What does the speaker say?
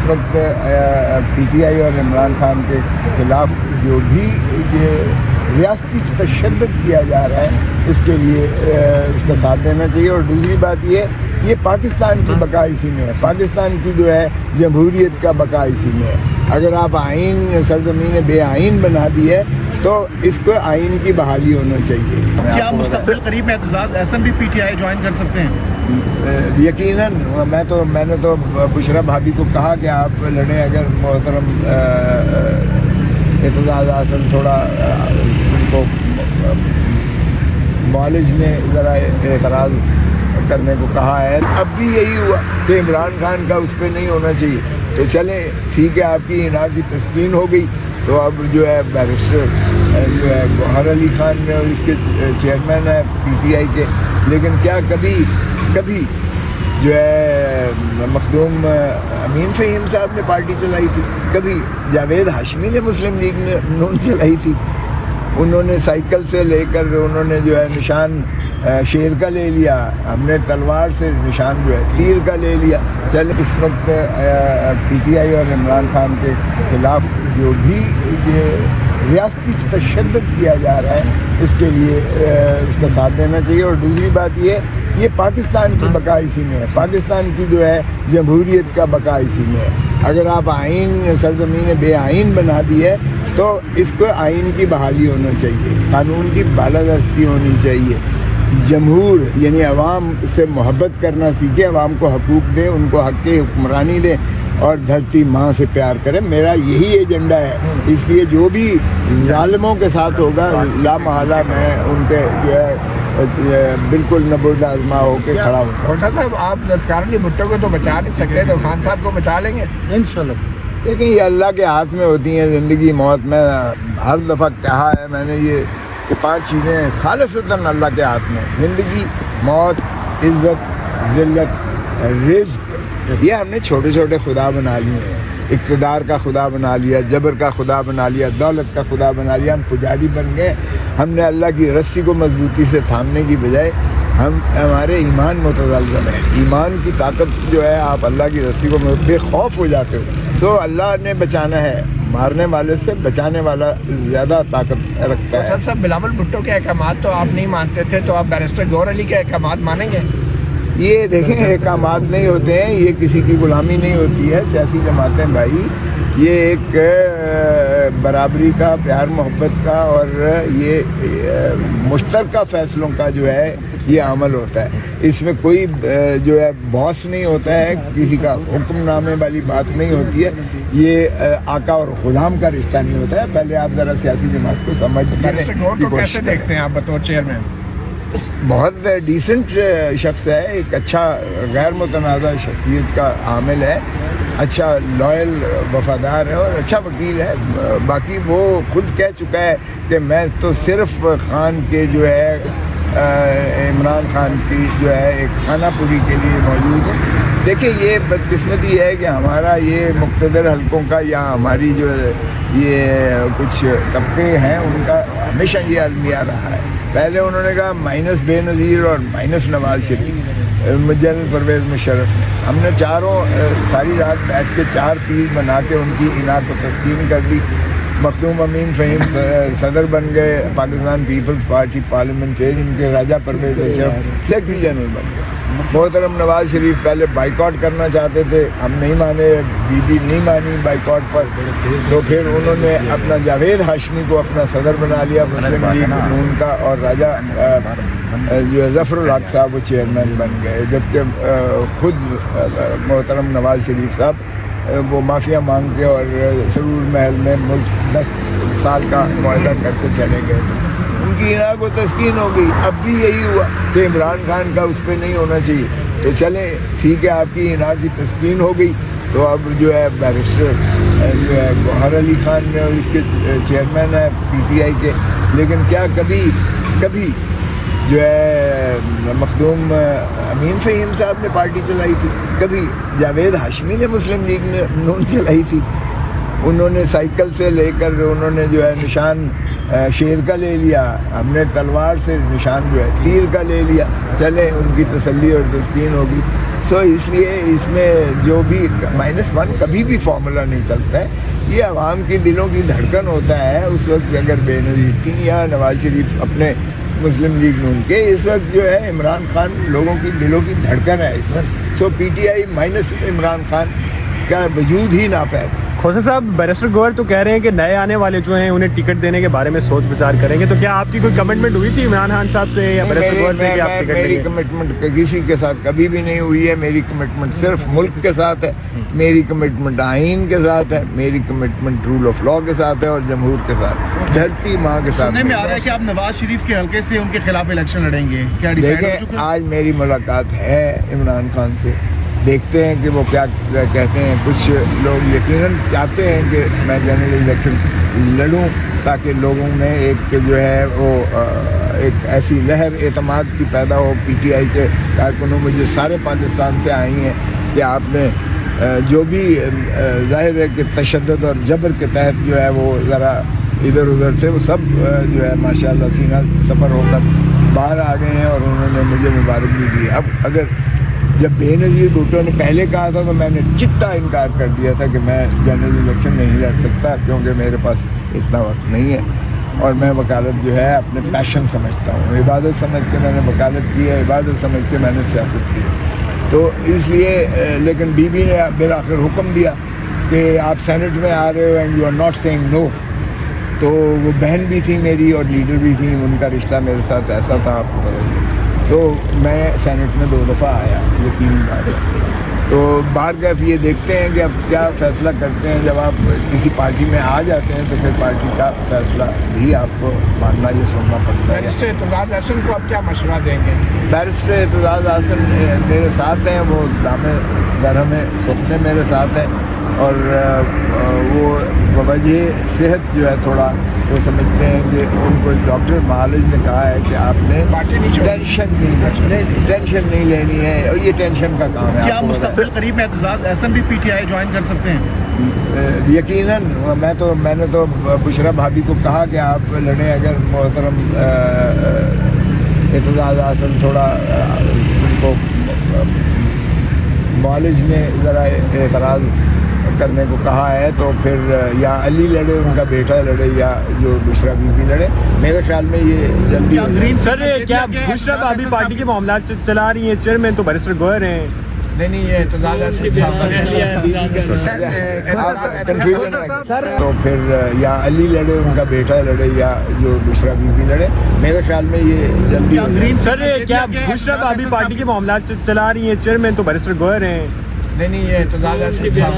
وقت پی ٹی آئی اور عمران خان کے خلاف جو بھی یہ ریاستی تشدد کیا جا رہا ہے اس کے لیے اس کا ساتھ دینا چاہیے. اور دوسری بات یہ پاکستان کی بقا اسی میں ہے, پاکستان کی جو ہے جمہوریت کا بقا اسی میں ہے. اگر آپ آئین سرزمین بے آئین بنا دی ہے تو اس کو آئین کی بحالی ہونا چاہیے. کیا مستقبل قریب میں اعتزاز احسن بھی پی ٹی آئی جوائن کر سکتے ہیں؟ یقیناً میں نے تو بشرا بھابھی کو کہا کہ آپ لڑیں. اگر محترم اعتزاز احسن تھوڑا ان کو معالج نے ذرا اعتراض کرنے کو کہا ہے. اب بھی یہی ہوا کہ عمران خان کا اس پہ نہیں ہونا چاہیے. تو چلیں ٹھیک ہے, آپ کی انعام کی تسکین ہو گئی تو اب جو ہے بیرسٹر جو ہے گوہر علی خان نے اور اس کے چیئرمین ہے پی ٹی آئی کے. لیکن کیا کبھی جو ہے مخدوم امین فہیم صاحب نے پارٹی چلائی تھی؟ کبھی جاوید ہاشمی نے مسلم لیگ نے نون چلائی تھی؟ انہوں نے سائیکل سے لے کر انہوں نے جو ہے نشان شیر کا لے لیا, ہم نے تلوار سے نشان جو ہے تیر کا لے لیا. چل اس وقت پی ٹی آئی اور عمران خان کے خلاف جو بھی یہ ریاستی تشدد کیا جا رہا ہے اس کے لیے اس کا ساتھ دینا چاہیے. اور دوسری بات یہ پاکستان کی بقا اسی میں ہے, پاکستان کی جو ہے جمہوریت کا بقا اسی میں ہے. اگر آپ آئین سرزمین بے آئین بنا دی ہے تو اس کو آئین کی بحالی ہونا چاہیے, قانون کی بالادستی ہونی چاہیے. جمہور یعنی عوام سے محبت کرنا سیکھے, عوام کو حقوق دیں, ان کو حق کی حکمرانی دیں اور دھرتی ماں سے پیار کریں. میرا یہی ایجنڈا ہے. اس لیے جو بھی ظالموں کے ساتھ ہوگا لا محالہ میں ان کے جو ہے بالکل نبرد آزما ہو کے کھڑا ہوں. ڈاکٹر صاحب آپ ذوالفقار علی بھٹو کو تو بچا نہیں سکتے, تو خان صاحب کو بچا لیں گے انشاءاللہ. دیکھیں یہ اللہ کے ہاتھ میں ہوتی ہیں زندگی موت. میں ہر دفعہ کہا ہے میں نے یہ کہ 5 چیزیں خالصتاً اللہ کے ہاتھ میں, زندگی, موت, عزت, ذلت, رزق. یہ ہم نے چھوٹے چھوٹے خدا بنا لیے ہیں. اقتدار کا خدا بنا لیا, جبر کا خدا بنا لیا, دولت کا خدا بنا لیا. ہم پجاری بن گئے. ہم نے اللہ کی رسی کو مضبوطی سے تھامنے کی بجائے ہمارے ایمان متزلزل ہے. ایمان کی طاقت جو ہے, آپ اللہ کی رسی کو بے خوف ہو جاتے ہو. تو اللہ نے بچانا ہے, مارنے والے سے بچانے والا زیادہ طاقت رکھتا ہے. ڈاکٹر صاحب بلاول بھٹو کے احکامات تو آپ نہیں مانتے تھے, تو آپ بیرسٹر گوہر علی کے احکامات مانیں گے؟ یہ دیکھیں احکامات نہیں ہوتے ہیں, یہ کسی کی غلامی نہیں ہوتی ہے. سیاسی جماعتیں بھائی یہ ایک برابری کا, پیار محبت کا اور یہ مشترکہ فیصلوں کا جو ہے یہ عمل ہوتا ہے. اس میں کوئی جو ہے باس نہیں ہوتا ہے, کسی کا حکم نامے والی بات نہیں ہوتی ہے. یہ آقا اور غلام کا رشتہ نہیں ہوتا ہے. پہلے آپ ذرا سیاسی جماعت کو بیرسٹر گوہر کو کیسے دیکھتے ہیں آپ بطور چیئرمین؟ بہت ڈیسنٹ شخص ہے, ایک اچھا غیر متنازع شخصیت کا حامل ہے, اچھا لائل وفادار ہے اور اچھا وکیل ہے. باقی وہ خود کہہ چکا ہے کہ میں تو صرف خان کے جو ہے عمران خان کی جو ہے ایک خانہ پوری کے لیے موجود ہوں. دیکھیں یہ بدقسمتی ہے کہ ہمارا یہ مقتدر حلقوں کا یا ہماری جو یہ کچھ طبقے ہیں ان کا ہمیشہ یہ المیہ رہا ہے. پہلے انہوں نے کہا مائنس بے نظیر اور مائنس نواز شریف, جنرل پرویز مشرف نے. ہم نے چاروں ساری رات بیٹھ کے 4 پیس بنا کے ان کی انعام کو تسلیم کر دی. مخدوم امین فہیم صدر بن گئے پاکستان پیپلز پارٹی پارلیمنٹرین کے, راجہ پرویز اشرف سیکرٹری جنرل بن گئے. محترم نواز شریف پہلے بائیکاٹ کرنا چاہتے تھے, ہم نہیں مانے, بی بی نہیں مانی بائیکاٹ پر, تو پھر انہوں نے اپنا جاوید ہاشمی کو اپنا صدر بنا لیا مسلم لیگ نون کا, اور راجہ جو ہے ظفر الحق صاحب وہ چیئرمین بن گئے. جبکہ خود محترم نواز شریف صاحب وہ معافیا مانگ کے اور سرور محل میں ملک 10 سال کا معاہدہ کر کے چلے گئے تھے. ان کی انعام کو تسکین ہو گئی. اب بھی یہی ہوا کہ عمران خان کا اس پہ نہیں ہونا چاہیے. تو چلیں ٹھیک ہے, آپ کی انعام کی تسکین ہو گئی تو اب جو ہے بیرسٹر جو ہے گوہر علی خان نے اور اس کے چیئرمین ہے پی ٹی آئی کے. لیکن کیا کبھی جو ہے مخدوم امین فہیم صاحب نے پارٹی چلائی تھی؟ کبھی جاوید ہاشمی نے مسلم لیگ نے نون چلائی تھی؟ انہوں نے سائیکل سے لے کر انہوں نے جو ہے نشان شیر کا لے لیا, ہم نے تلوار سے نشان جو ہے تیر کا لے لیا. چلیں ان کی تسلی اور تسکین ہوگی. سو اس لیے اس میں جو بھی -1 کبھی بھی فارمولا نہیں چلتا ہے. یہ عوام کی دلوں کی دھڑکن ہوتا ہے. اس وقت اگر بے نظیر تھیں یا نواز شریف اپنے مسلم لیگ نون کے, اس وقت جو ہے عمران خان لوگوں کی دلوں کی دھڑکن ہے اس وقت. So P T I minus Imran Khan کا وجود ہی ناپید ہے. کھوسا صاحب, بیرسٹر گوہر تو کہہ رہے ہیں کہ نئے آنے والے جو ہیں انہیں ٹکٹ دینے کے بارے میں سوچ وچار کریں گے, تو کیا آپ کی کوئی کمٹمنٹ ہوئی تھی عمران خان صاحب سے یا بیرسٹر گوہر سے کہ آپ ٹکٹ دیں میری گے؟ کمٹمنٹ کسی کے ساتھ کبھی بھی نہیں ہوئی ہے. میری کمٹمنٹ صرف ملک کے ساتھ ہے, میری کمٹمنٹ آئین کے ساتھ ہے, میری کمٹمنٹ رول آف لا کے ساتھ ہے اور جمہور کے ساتھ, دھرتی ماں کے ساتھ. سننے میں آ رہا ہے کہ آپ نواز شریف کے حلقے سے ان کے خلاف الیکشن لڑیں گے, کیا ڈیسائیڈ ہو دیکھیں, چکا ہے؟ آج میری ملاقات ہے عمران خان سے, دیکھتے ہیں کہ وہ کیا کہتے ہیں. کچھ لوگ یقیناً چاہتے ہیں کہ میں جنرل الیکشن لڑوں تاکہ لوگوں میں ایک جو ہے وہ ایک ایسی لہر اعتماد کی پیدا ہو پی ٹی آئی کے کارکنوں میں جو سارے پاکستان سے آئی ہیں کہ آپ نے جو بھی ظاہر ہے کہ تشدد اور جبر کے تحت جو ہے وہ ذرا ادھر ادھر سے وہ سب جو ہے ماشاء اللہ سینہ سفر ہو کر باہر آ گئے ہیں اور انہوں نے مجھے مبارک بھی دی. اب اگر جب بے نظیر بھٹو نے پہلے کہا تھا تو میں نے چٹا انکار کر دیا تھا کہ میں جنرل الیکشن نہیں لڑ سکتا کیونکہ میرے پاس اتنا وقت نہیں ہے اور میں وکالت جو ہے اپنے پیشن سمجھتا ہوں. عبادت سمجھ کے میں نے وکالت کی ہے, عبادت سمجھ کے میں نے سیاست کی ہے. تو اس لیے لیکن بی بی نے بالآخر حکم دیا کہ آپ سینٹ میں آ رہے ہو and you are not seeing no. تو وہ بہن بھی تھی میری اور لیڈر بھی تھی, ان کا رشتہ میرے ساتھ ایسا تھا آپ کو پتہ ہی ہے. تو میں سینٹ میں 2 دفعہ آیا, یہ 3 بار. تو بہرکیف یہ دیکھتے ہیں کہ اب کیا فیصلہ کرتے ہیں. جب آپ کسی پارٹی میں آ جاتے ہیں تو پھر پارٹی کا فیصلہ بھی آپ کو ماننا یہ سننا پڑتا ہے. بیرسٹر اعتزاز احسن کو آپ کیا مشورہ دیں گے؟ بیرسٹر اعتزاز احسن میرے ساتھ ہیں, وہ دامِ درہم سخن میرے ساتھ ہیں اور وہ بوجہ صحت جو ہے تھوڑا وہ سمجھتے ہیں کہ ان کو ڈاکٹر معالج نے کہا ہے کہ آپ نے ٹینشن نہیں لینی ہے اور یہ ٹینشن کا کام ہے. کیا مستقبل قریب میں اعتزاز احسن بھی پی ٹی آئی جوائن کر سکتے ہیں؟ یقیناً. میں نے تو بشرا بھابھی کو کہا کہ آپ لڑیں اگر محترم اعتزاز احسن تھوڑا ان کو معالج نے ذرا اعتراض کرنے کو کہا ہے تو پھر یا علی لڑے, ان کا بیٹا لڑے, یا جو بشرا بی بی لڑے. میرے خیال میں یہ جلدی سر کیا بشرا بھابھی پارٹی کے معاملات چلا رہی ہیں, چیئرمین تو بیرسٹر گوہر ہیں. نہیں یہ اعتزاز احسن صاحب تو پھر یا علی لڑے, ان کا بیٹا لڑے, یا جو بشرا بی بی لڑے. میرے خیال میں یہ جلدی سر کیا بشرا بھابھی پارٹی کے معاملات چلا رہی ہیں, چیئرمین تو بیرسٹر گوہر ہیں. نہیں یہ اعتزاز احسن صاحب